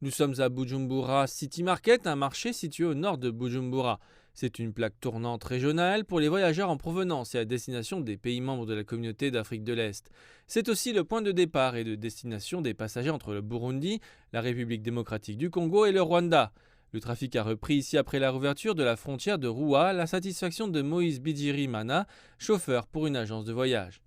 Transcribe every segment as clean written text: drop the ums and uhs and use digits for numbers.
Nous sommes à Bujumbura City Market, un marché situé au nord de Bujumbura. C'est une plaque tournante régionale pour les voyageurs en provenance et à destination des pays membres de la communauté d'Afrique de l'Est. C'est aussi le point de départ et de destination des passagers entre le Burundi, la République démocratique du Congo et le Rwanda. Le trafic a repris ici après la réouverture de la frontière de Roua, à la satisfaction de Moïse Bidjiri Mana, chauffeur pour une agence de voyage.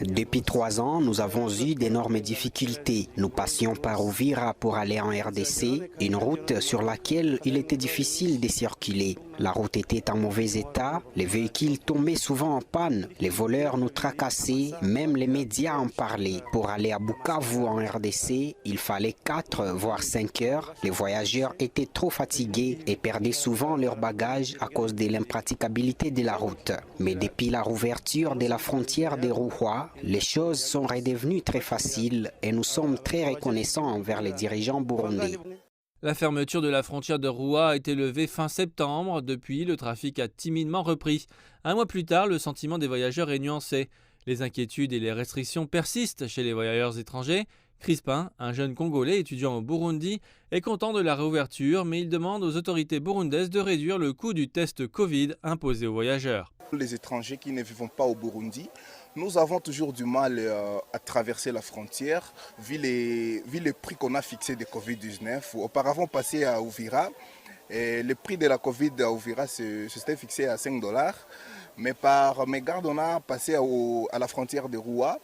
Depuis 3 ans, nous avons eu d'énormes difficultés. Nous passions par Uvira pour aller en RDC, une route sur laquelle il était difficile de circuler. La route était en mauvais état, les véhicules tombaient souvent en panne, les voleurs nous tracassaient, même les médias en parlaient. Pour aller à Bukavu en RDC, il fallait 4 voire 5 heures. Les voyageurs étaient trop fatigués et perdaient souvent leurs bagages à cause de l'impraticabilité de la route. Mais depuis la rouverture de la frontière de Roua, les choses sont redevenues très faciles et nous sommes très reconnaissants envers les dirigeants burundais. La fermeture de la frontière de Roua a été levée fin septembre. Depuis, le trafic a timidement repris. Un mois plus tard, le sentiment des voyageurs est nuancé. Les inquiétudes et les restrictions persistent chez les voyageurs étrangers. Crispin, un jeune Congolais étudiant au Burundi, est content de la réouverture, mais il demande aux autorités burundaises de réduire le coût du test Covid imposé aux voyageurs. Les étrangers qui ne vivent pas au Burundi, nous avons toujours du mal à traverser la frontière, vu les prix qu'on a fixés de Covid-19. Auparavant, passé à Uvira, et le prix de la Covid à Uvira s'était fixé à 5 dollars. Mais par mégarde, on a passé à la frontière de Roua.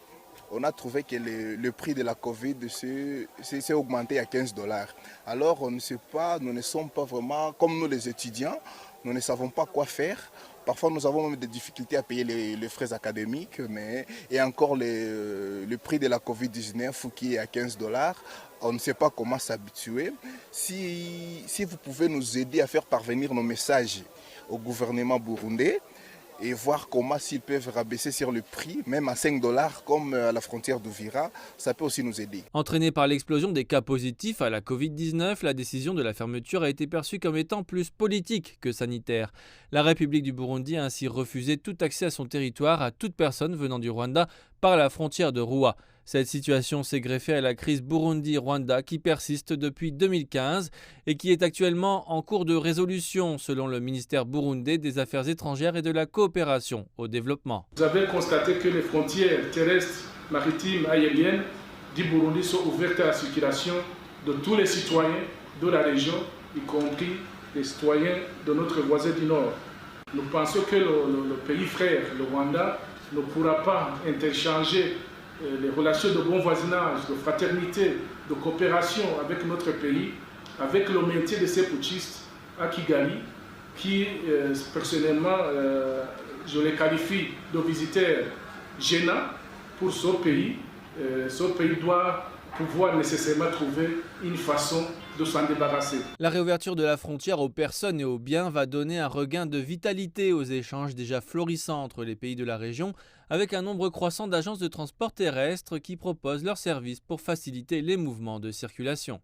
On a trouvé que le prix de la Covid s'est augmenté à 15 dollars. Alors, on ne sait pas, nous ne sommes pas vraiment, comme nous les étudiants, nous ne savons pas quoi faire. Parfois, nous avons même des difficultés à payer les frais académiques, et encore le prix de la Covid-19 qui est à 15 dollars. On ne sait pas comment s'habituer. Si vous pouvez nous aider à faire parvenir nos messages au gouvernement burundais, et voir comment s'ils peuvent rabaisser sur le prix, même à 5 dollars comme à la frontière d'Uvira, ça peut aussi nous aider. Entraînée par l'explosion des cas positifs à la Covid-19, la décision de la fermeture a été perçue comme étant plus politique que sanitaire. La République du Burundi a ainsi refusé tout accès à son territoire à toute personne venant du Rwanda par la frontière de Roua. Cette situation s'est greffée à la crise Burundi-Rwanda qui persiste depuis 2015 et qui est actuellement en cours de résolution selon le ministère burundais des Affaires étrangères et de la coopération au développement. Vous avez constaté que les frontières terrestres, maritimes, aériennes du Burundi sont ouvertes à la circulation de tous les citoyens de la région, y compris les citoyens de notre voisin du Nord. Nous pensons que le pays frère, le Rwanda, ne pourra pas interchanger les relations de bon voisinage, de fraternité, de coopération avec notre pays, avec le maintien de ces putschistes à Kigali, qui personnellement, je les qualifie de visiteurs gênants pour ce pays. Ce pays doit pouvoir nécessairement trouver une façon de s'en débarrasser. La réouverture de la frontière aux personnes et aux biens va donner un regain de vitalité aux échanges déjà florissants entre les pays de la région, avec un nombre croissant d'agences de transport terrestre qui proposent leurs services pour faciliter les mouvements de circulation.